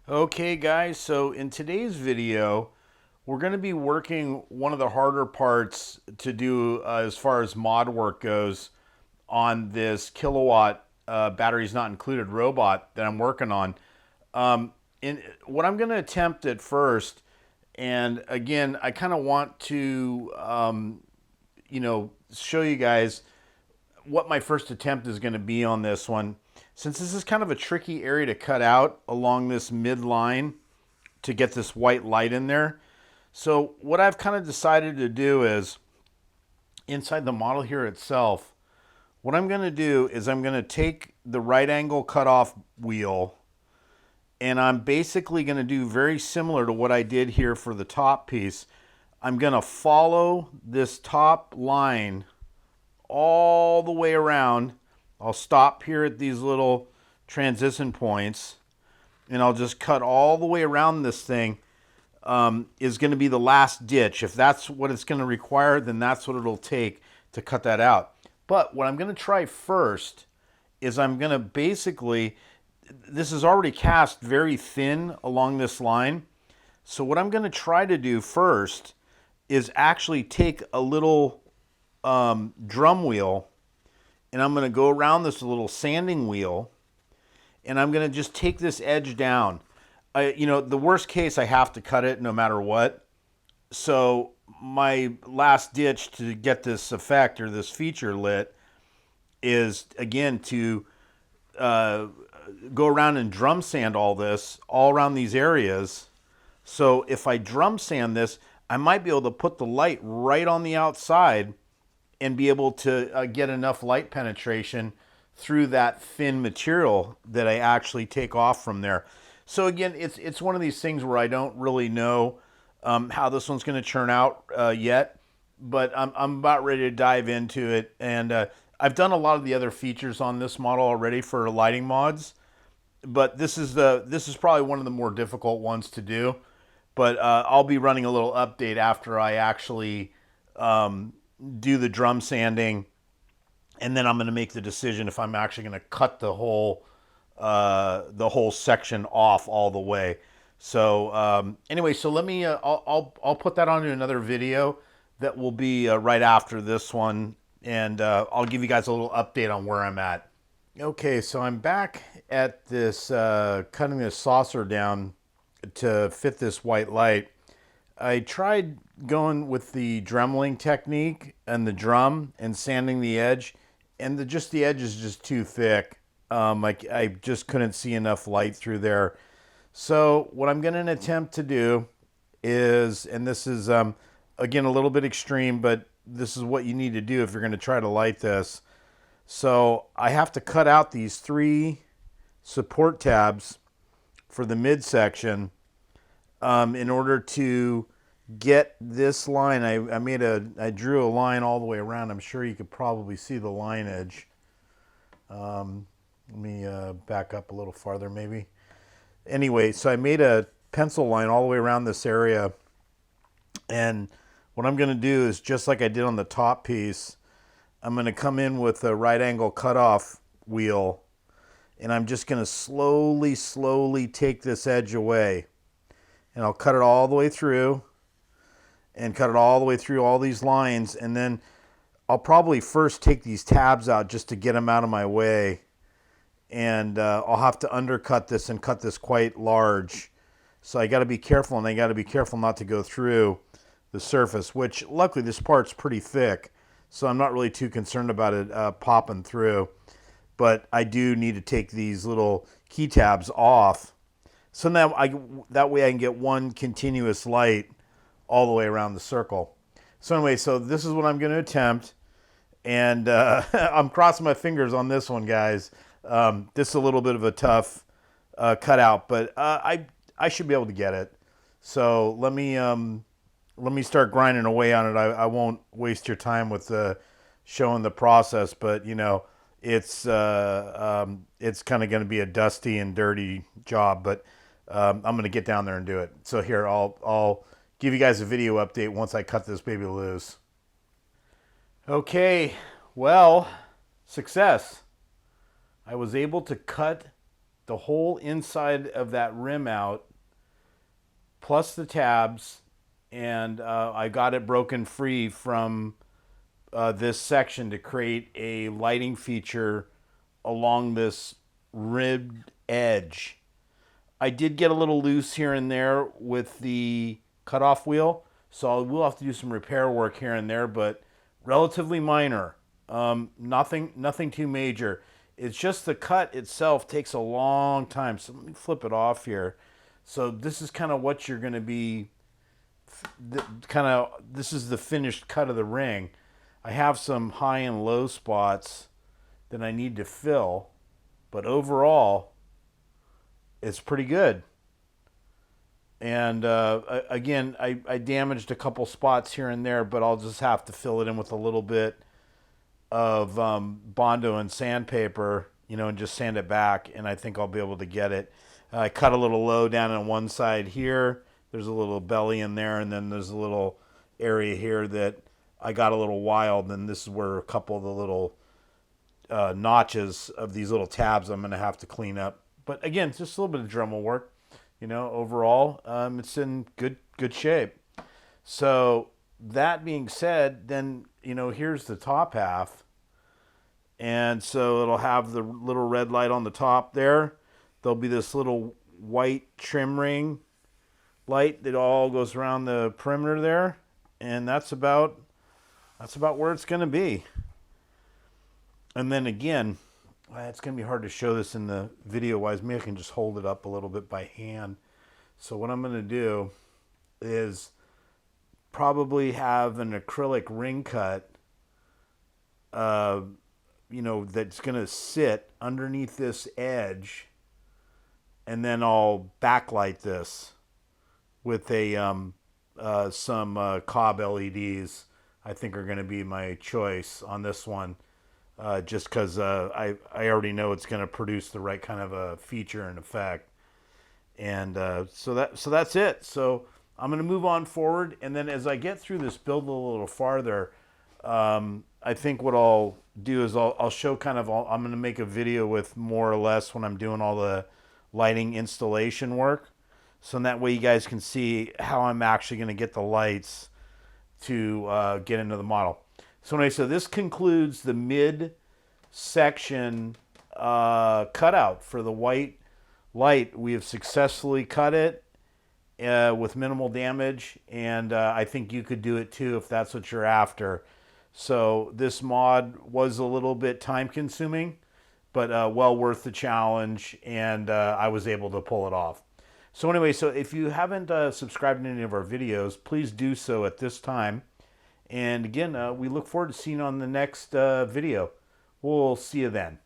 Okay guys, so in today's video, we're going to be working one of the harder parts to do as far as mod work goes on this Kilowatt batteries not included robot that I'm working on. What I'm going to attempt at first, and again, I kind of want to, show you guys what my first attempt is going to be on this one. Since this is kind of a tricky area to cut out along this midline to get this white light in there. So what I've kind of decided to do is, inside the model here itself, what I'm going to do is I'm going to take the right angle cutoff wheel, and I'm basically going to do very similar to what I did here for the top piece. I'm going to follow this top line all the way around. I'll stop here at these little transition points, and I'll just cut all the way around this thing. Is going to be the last ditch. If that's what it's going to require, then that's what it'll take to cut that out. But what I'm going to try first is I'm going to basically, this is already cast very thin along this line. So what I'm going to try to do first is actually take a little drum wheel, and I'm going to go around this little sanding wheel, and I'm going to just take this edge down. The worst case, I have to cut it no matter what. So my last ditch to get this effect or this feature lit is, again, to go around and drum sand all this, all around these areas. So if I drum sand this, I might be able to put the light right on the outside and be able to get enough light penetration through that thin material that I actually take off from there. So again, it's one of these things where I don't really know how this one's going to turn out yet, but I'm about ready to dive into it. And I've done a lot of the other features on this model already for lighting mods, but this is probably one of the more difficult ones to do. But I'll be running a little update after I actually do the drum sanding, and then I'm going to make the decision if I'm actually going to cut the whole section off all the way. So anyway, so let me I'll put that onto another video that will be right after this one, and I'll give you guys a little update on where I'm at. Okay, so I'm back at this cutting this saucer down to fit this white light. I tried going with the dremeling technique and the drum and sanding the edge, and just the edge is just too thick. I just couldn't see enough light through there. So what I'm going to attempt to do is, and this is again a little bit extreme, but this is what you need to do if you're going to try to light this. So I have to cut out these 3 support tabs for the midsection in order to get this line. I drew a line all the way around. I'm sure you could probably see the line edge. Let me back up a little farther maybe. Anyway, so I made a pencil line all the way around this area. And what I'm going to do is, just like I did on the top piece, I'm going to come in with a right angle cutoff wheel. And I'm just going to slowly take this edge away. And I'll cut it all the way through. And cut it all the way through all these lines. And then I'll probably first take these tabs out just to get them out of my way. And I'll have to undercut this and cut this quite large. So I got to be careful, and I got to be careful not to go through the surface, which luckily this part's pretty thick, so I'm not really too concerned about it popping through. But I do need to take these little key tabs off, so now that way I can get one continuous light all the way around the circle. So anyway, so this is what I'm going to attempt, and I'm crossing my fingers on this one, guys. This is a little bit of a tough cutout, but I should be able to get it. So let me start grinding away on it. I won't waste your time with showing the process, but it's kind of going to be a dusty and dirty job, but I'm going to get down there and do it. So here, I'll give you guys a video update once I cut this baby loose. Okay, well, success. I was able to cut the whole inside of that rim out, plus the tabs, and I got it broken free from this section to create a lighting feature along this ribbed edge. I did get a little loose here and there with the cutoff wheel, so we'll have to do some repair work here and there, but relatively minor. Nothing too major. It's just the cut itself takes a long time. So let me flip it off here. So this is kind of what you're going to be, this is the finished cut of the ring. I have some high and low spots that I need to fill, but overall, it's pretty good. And again, I damaged a couple spots here and there, but I'll just have to fill it in with a little bit of Bondo and sandpaper, and just sand it back, and I think I'll be able to get it. I cut a little low down on one side here. There's a little belly in there, and then there's a little area here that I got a little wild, and this is where a couple of the little notches of these little tabs I'm going to have to clean up. But again, just a little bit of Dremel work. Overall, it's in good shape. So that being said, then, here's the top half. And so it'll have the little red light on the top there. There'll be this little white trim ring light that all goes around the perimeter there. And that's about where it's going to be. And then again, it's going to be hard to show this in the video-wise. Maybe I can just hold it up a little bit by hand. So what I'm going to do is probably have an acrylic ring cut, that's going to sit underneath this edge. And then I'll backlight this with some cob LEDs. I think are going to be my choice on this one. Just because I already know it's going to produce the right kind of a feature and effect. And so that's it. So I'm going to move on forward. And then as I get through this build a little farther, I think what I'll do is I'll show I'm going to make a video with more or less when I'm doing all the lighting installation work. So in that way you guys can see how I'm actually going to get the lights to get into the model. So anyway, so this concludes the mid section cutout for the white light. We have successfully cut it with minimal damage, and I think you could do it too if that's what you're after. So this mod was a little bit time consuming, but well worth the challenge, and I was able to pull it off. So anyway, so if you haven't subscribed to any of our videos, please do so at this time. And again, we look forward to seeing you on the next video. We'll see you then.